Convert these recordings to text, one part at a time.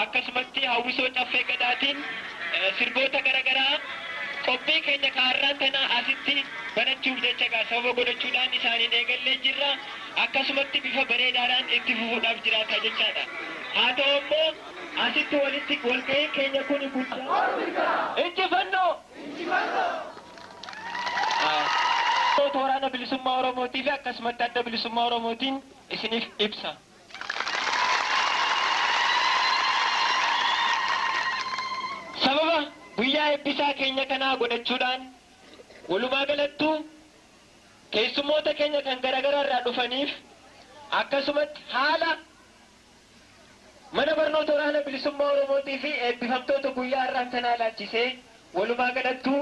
akkasumatti hawwisoo caffee gadaatiin sirboota garaagaraa qophii keenya kaarraan tana asitti banachuuf jecha sababa godhachuudhaan isaaniin eegallee jirra. Akkasumatti bifa bareedaadhaan itti fufuudhaaf jiraata jechaadha. Haa ta'u immoo asitti walitti walga'ii keenya kun guddaa injifannoo waraana bilisummaa Oromootii fi akkasumatti adda bilisummaa Oromootiin isiniif ibsa. Sababa guyyaa eebbisaa keenya kanaa godhachuudhaan walumaa galattuu keessummoota keenya kan garaagaraa irraa dhufaniif akkasumatti haala mana barnoota waraana bilisummaa Oromootii fi eebbifamtoota guyyaa irraan tanaa laachisee walumaa galattuu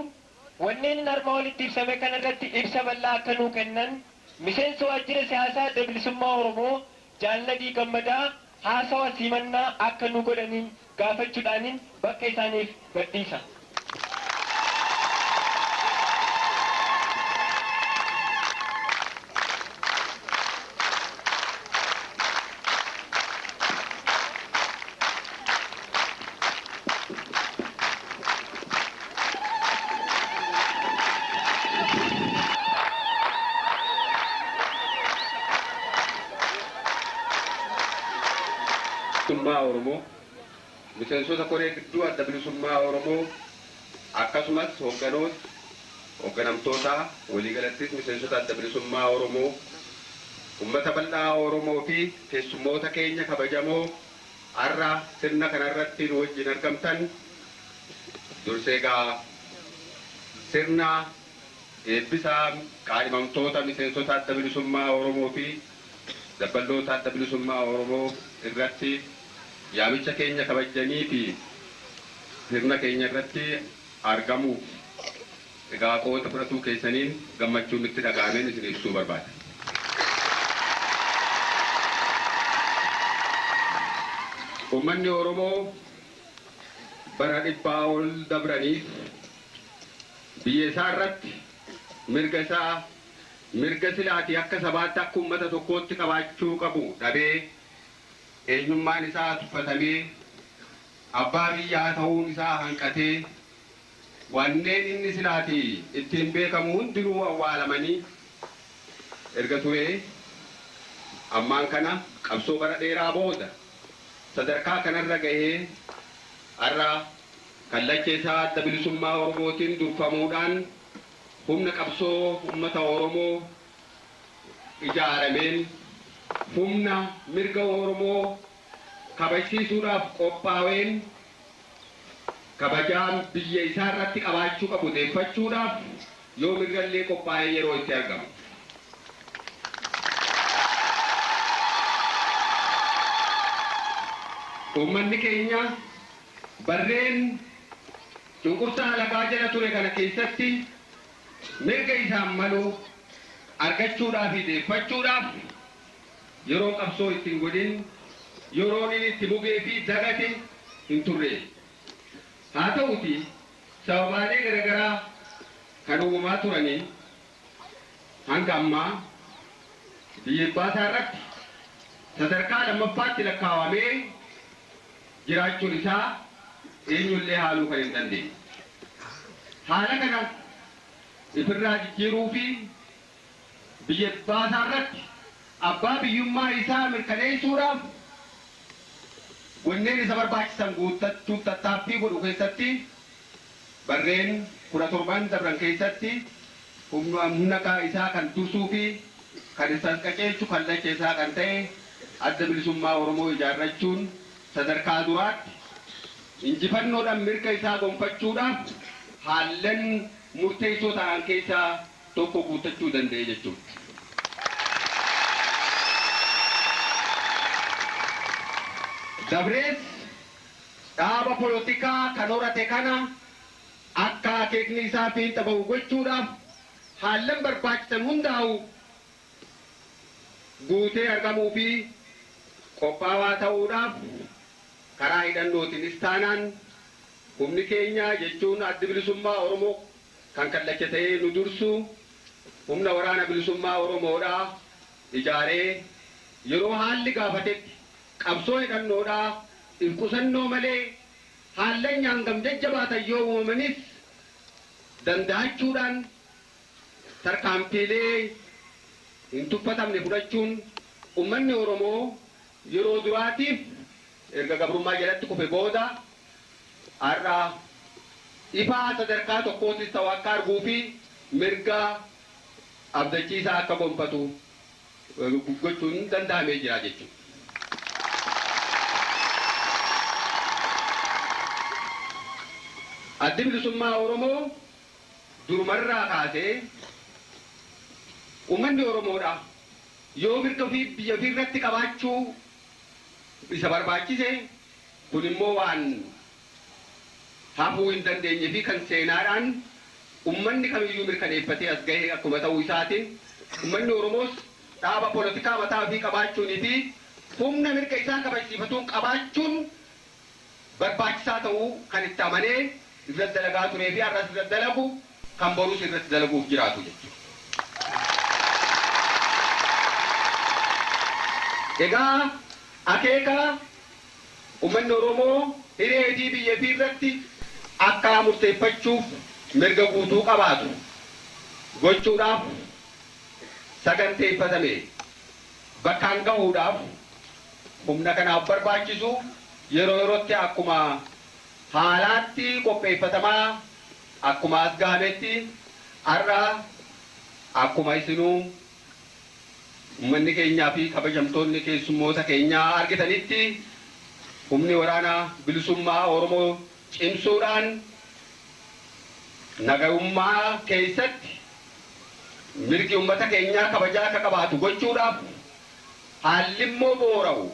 wanneen harma walitti ibsame kana irratti ibsa bal'aa akka nuu kennan miseensa waajjira siyaasaa adda bilisummaa Oromoo Jaalladii Gammadaa haasawa simannaa akka nu godhaniin gaafachuudhaaniin bakka isaaniif gadhiisa. Oromoo miseensota koree gidduu adda bilisummaa Oromoo akkasumas hoogganamtoota waliigalattis miseensota adda bilisummaa Oromoo ummata bal'aa Oromoo fi keessummoota keenya kabajamoo har'a sirna kanarratti nu wajjin argamtan dursee sirna eebbisaa qaadhimamtoota miseensota adda bilisummaa Oromoo fi dabballoota adda bilisummaa Oromoo irratti yaamicha keenya kabajanii fi sirna keenya irratti argamuuf egaa qooda fudhatuu keessaniin gammachuun itti dhaga'ameen isin ibsuu barbaada. Uummanni Oromoo bara dhibbaa ol dabraniif biyya isaa irratti mirga silaatii akka sabaatti akka uummata tokkootti qabaachuu qabu dhabee eenyummaan isaa tuffatamee abbaa biyyaa ta'uun isaa hanqatee wanneen inni silaatii ittiin beekamu hundinuu awwaalamanii erga turee ammaan kana qabsoo bara dheeraa booda sadarkaa kanarra gahee har'a kallacha isaa adda bilisummaa Oromootiin durfamuudhaan humna qabsoo uummata Oromoo ijaarameen humna mirga Oromoo kabachiisuudhaaf qophaa'een kabajaan biyya isaa irratti qabaachuu qabu deeffachuudhaaf yoo mirgallee qophaa'ee yeroo itti argamu. Uummanni keenya barreen cunqursaa alagaa jala ture kana keessatti mirga isaan malu argachuudhaaf fi deeffachuudhaaf yeroo qabsoo ittiin godhin yeroo inni itti bugee fi dagate hin turre. Haa ta'uti sababaalee garaagaraa kan uumamaa turanii hanga ammaa biyya baasaa irratti sadarkaa lammaffaatti lakkaawamee jiraachuun isaa eenyullee haaluu kan hin dandeenye. Haala kana ifirraa jijjiiruu fi biyya baasaarratti abbaa biyyummaa isaa mirkaneessuudhaaf wanneen isa barbaachisan guuttachuuf tattaaffii godhu keessatti barreen 17 dabran keessatti humna isaa kan dursuu fi kan isaan qajeelchu kan lacheessaa kan ta'e adda bilisummaa Oromoo ijaarrachuun sadarkaa duraatti injifannoodhaan mirga isaa gonfachuudhaaf haallan murteessoo ta'an keessaa tokko guuttachuu danda'e jechuudha. Dabrees dhaaba polotikaa kan horate kana akka akeekni isaa fiixa bahu gochuudhaaf haallan barbaachisan hundaa'u guutee argamuu fi qophaawaa ta'uudhaaf karaa hidhannootiinis taanaan humni keenya jechuun addi bilisummaa Oromoo kan kallacha ta'ee nu dursu humna waraana bilisummaa Oromoodhaa ijaaree yeroo haalli gaafatetti qabsoo hidhannoodhaa qusannoo malee haallan hangam jajjabaatan yoo uumamanis danda'achuudhaan tarkaanfiilee hin tuffatamne fudhachuun ummanni Oromoo yeroo duraatiif erga gabrummaa jalatti kufe booda har'a ifaa sadarkaa tokkootis ta'u akka arguu fi mirga abdachiisaa akka gonfatu gochuun danda'amee jira jechuudha. Addi bilisummaa Oromoo durumarraa kaasee ummanni Oromoodha yoo mirga ofii biyya ofii irratti qabaachuu isa barbaachise kun immoo waan hafuu hin dandeenye fi kan seenaadhaan ummanni kamiyyuu mirkaneeffatee as gahee akkuma ta'uu isaatiin ummanni Oromoos dhaaba polotikaa mataa ofii qabaachuunii fi humna mirga isaa kabachiifatuun qabaachuun barbaachisaa ta'uu kan itti amanee irratti dalagaa turee fi har'as irratti dalagu kan boruus irratti dalaguuf jiraatu jechuudha. Egaa akeeka ummanni Oromoo hiree biyya ofii irratti akka murteeffachuuf mirga guutuu qabaatu gochuudhaaf saganteeffatame bakkaan gahuudhaaf humna kanaaf barbaachisu yeroo yerootti akkuma haalaatti qopheeffatamaa akkuma as gahametti har'a akkuma isinuu ummanni keenyaa fi kabajamtoonni keessummoota keenyaa argitanitti humni waraana bilisummaa Oromoo cimsuudhaan nagayummaa keessatti mirgi ummata keenyaa kabajaa akka qabaatu gochuudhaaf haalli immoo boora'u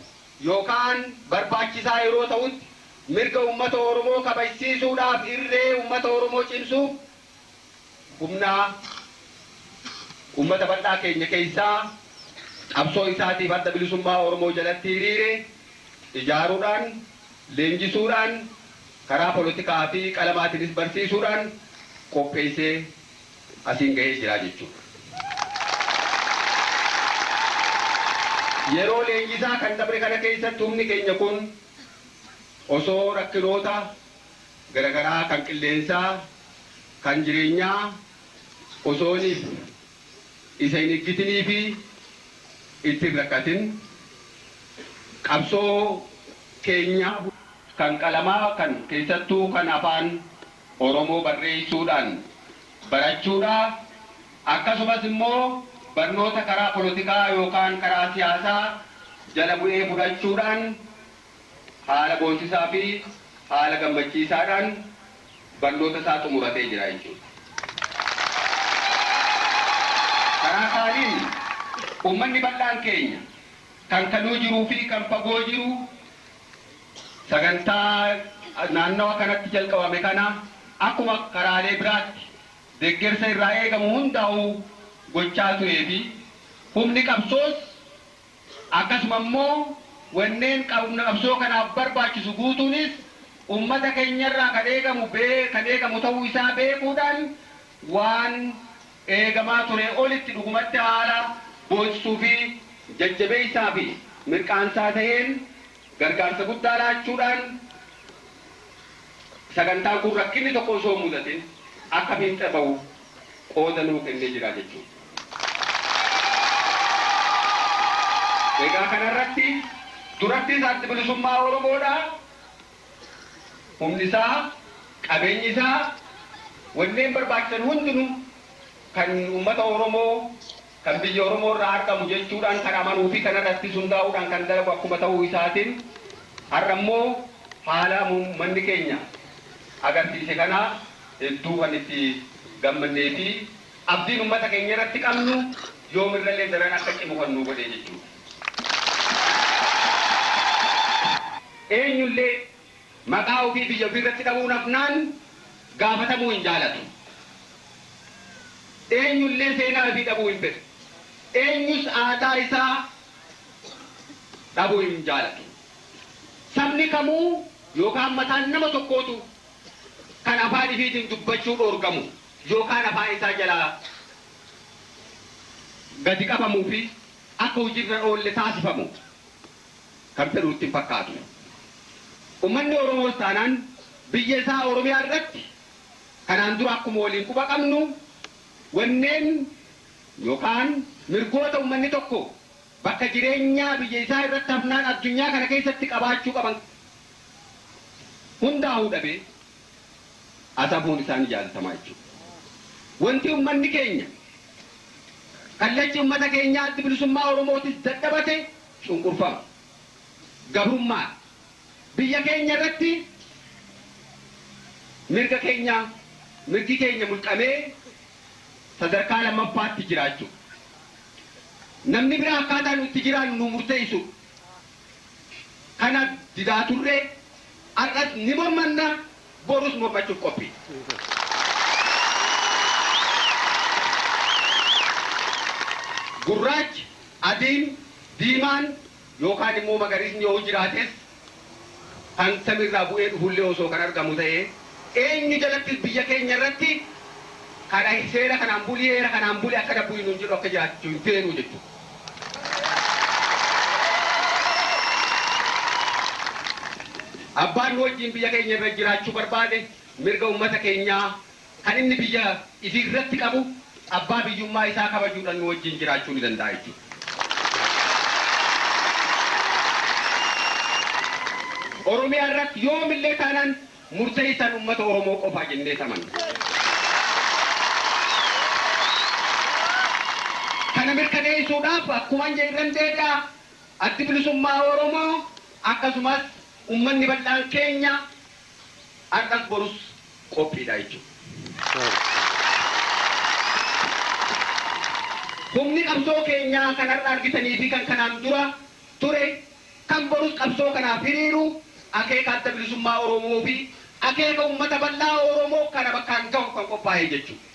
yookaan barbaachisaa yeroo ta'utti mirga ummata Oromoo kabajsiisuudhaaf irree ummata Oromoo cimsuuf humna ummata bal'aa keenya keessaa qabsoo isaatiif adda bilisummaa Oromoo jalatti hiriire ijaaruudhaan leenjisuudhaan karaa polotikaa fi qalamaatiinis barsiisuudhaan qopheessee asiin gahee jira jechuudha. Yeroo leenjisaa kan dabre kana keessatti humni keenya kun osoo rakkinoota garagaraa kan qilleensaa kan jireenyaa osooniif isa hin eeggatinii fi itti rakkatin qabsoo keenya kan qalamaa kan keessattuu kan afaan Oromoo barreessuudhaan barachuudhaaf akkasumas immoo barnoota karaa polotikaa yookaan karaa siyaasaa jala bu'ee fudhachuudhaan haala boonsisaa fi haala gammachiisaadhaan barnoota isaa xumuratee jira jechuudha. Karaa kaaniin ummanni bal'aan keenya kan kanuu jiruu fi kan fagoo jiru sagantaa naannawa kanatti jalqabame kana akkuma karaalee biraatti deeggarsa irraa eegamu hundaa'u gochaa turee fi humni qabsoos akkasuma immoo wanneen qabsoo kanaaf barbaachisu guutuunis ummata keenyarraa kan eegamu ta'uu isaa beekuudhaan waan eegamaa ture olitti dhugumatti haala boonsisuu fi jajjabeessaa fi mirqaansaa ta'een gargaarsa guddaa laachuudhaan sagantaan kun rakkinni tokko osoo mudatin akka fiixa bahu qooda nuu kennee jira jechuudha. egaa kanarratti duratti adda bilisummaa Oromoodha humni isaa qabeenyi isaa wanneen barbaachisan hundinuu kan uummata Oromoo kan biyya Oromoo irraa argamu jechuudhaan kan amanuu fi kanarratti hundaa'uudhaan kan dalagu akkuma ta'uu isaatiin har'a immoo haala manni keenya agarsiise kana hedduu kan itti gammannee fi abdiin uummata keenya irratti qabnu yoomirrallee daran akka cimu kan nu godhe jechuudha. Eenyullee maqaa ofii biyya ofirratti dhabuun hafnaan gaafatamuu hin jaalatu. Eenyullee seenaa ofii dhabuu hin fedhu. Eenyus aadaa isaa dhabuu hin jaalatu. Sabni kamuu yookaan mataan nama tokkootu kan afaan ifiitiin dubbachuu dhoorgamu yookaan afaan isaa jalaa gadi qabamuu fi akka hojiirra oolle taasifamu kan fedhuutti hin fakkaatu. Uummanni Oromoos taanaan biyya isaa Oromiyaa irratti kanaan dura akkuma waliin quba qabnu wanneen yookaan mirgoota uummanni tokko bakka jireenyaa biyya isaa irratti hafnaan addunyaa kana keessatti qabaachuu qaban hundaa'uu dhabee asabuun isaanii jaalatamaa jechuudha. Wanti uummanni keenya kallachi uummata keenyaa adda bilisummaa Oromootis dadhabate cunqurfama. Gabrummaa biyya keenya irratti mirgi keenya mulqamee sadarkaa lammaffaatti jiraachuu. Namni biraa akkaataa nuti jiraannu nu murteessu. Kana didaa turree har'as ni mormanna borus mormachuuf qophii. Gurraachi, adiin, diimaan yookaan immoo magariisni yoo jiraates kan samiirraa bu'ee dhufullee osoo kan argamu ta'ee eenyu jalatti biyya keenya irratti kana seera kanaan bulii heera kanaan bulii akka dabbuun nuun jedhu akka jiraachuu hin feenu jechuudha. Abbaan wajjin biyya keenya irra jiraachuu barbaade mirga uummata keenyaa kan inni biyya isii irratti qabu abbaa biyyummaa isaa kabajuudhaan nu wajjin jiraachuu ni danda'a jechuudha. Oromiyaa irratti yoomillee taanaan murteessan uummata Oromoo qofaa jennee taman. Kana mirkaneessuudhaaf akkuma jedhan deebi'a addi bilisummaa Oromoo akkasumas uummanni bal'aan keenya har'as borus qophiidha jechuudha. Humni qabsoo keenyaa kan har'a argitanii fi kan kanaan dura ture kan borus qabsoo kanaaf hiriiru akeeka adda bilisummaa Oromoo fi akeeka uummata bal'aa Oromoo kana bakkaan gahu kan qophaa'e jechuudha.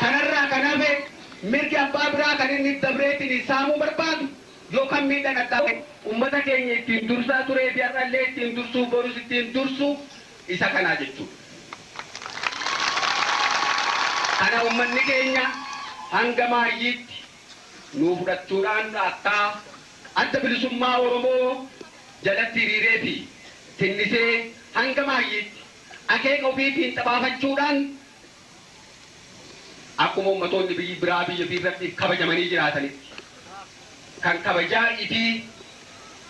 Kanarraa kan hafe mirgi abbaa biraa kan inni dabreetiin saamuu barbaadu yookaan miidhaan addaa uummata keenya ittiin dursaa turee fi har'allee ittiin dursuu borus ittiin dursuu isa kanaa jechuudha. Kana uummanni keenya hanga maayyiitti nuu fudhachuudhaan akka adda bilisummaa Oromoo jalatti hiriiree fi tinnisee hanga maayyiitti akeeka ofiitiin xabaafachuudhaan akkuma ummatoonni biyyi biraa biyya irratti kabajamanii jiraatanitti kan kabajaa ifii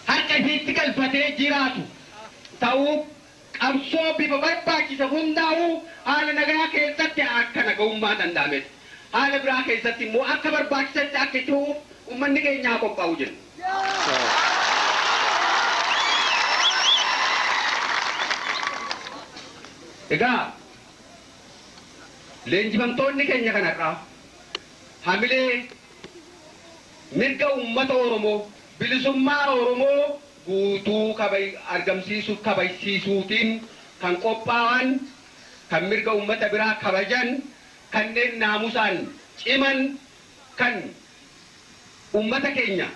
harka ifiitti galfatee jiraatu ta'uu qabsoo bifa barbaachisa hundaa'uu haala nagaa keessatti akka nagahummaa danda'ametti haala biraa keessatti immoo akka barbaachisatti akka ta'uuf uummanni keenya qophaa'u jenna. Egaa leenjifamtoonni keenya kanarraa hamilee mirga uummata Oromoo bilisummaa Oromoo guutuu argamsiisuuf kabajsiisuutiin kan qophaa'an kan mirga uummata biraa kabajan kanneen naamusaan ciman kan uummata keenya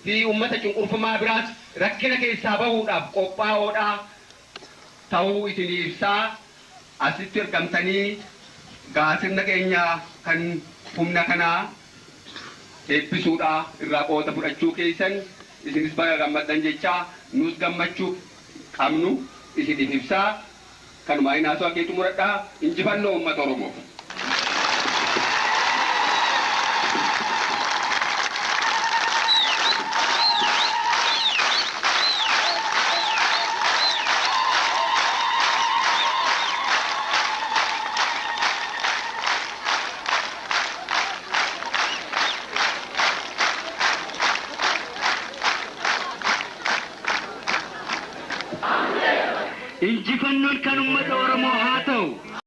fi uummata cunqurfamaa biraas rakkina keessaa bahuudhaaf qophaa'oodha ta'uu isinii ibsaa asitti argamtanii gaasirna keenya kan humna kanaa eebbisuudha irraa qooda fudhachuu keessan isinis baga gammaddan jechaa nus gammachuu qabnu isiniif ibsaa kanuma inaasoo akeetu muradhaa injifannoo uummata Oromoo. injifannoon kan uummata Oromoo haa ta'u.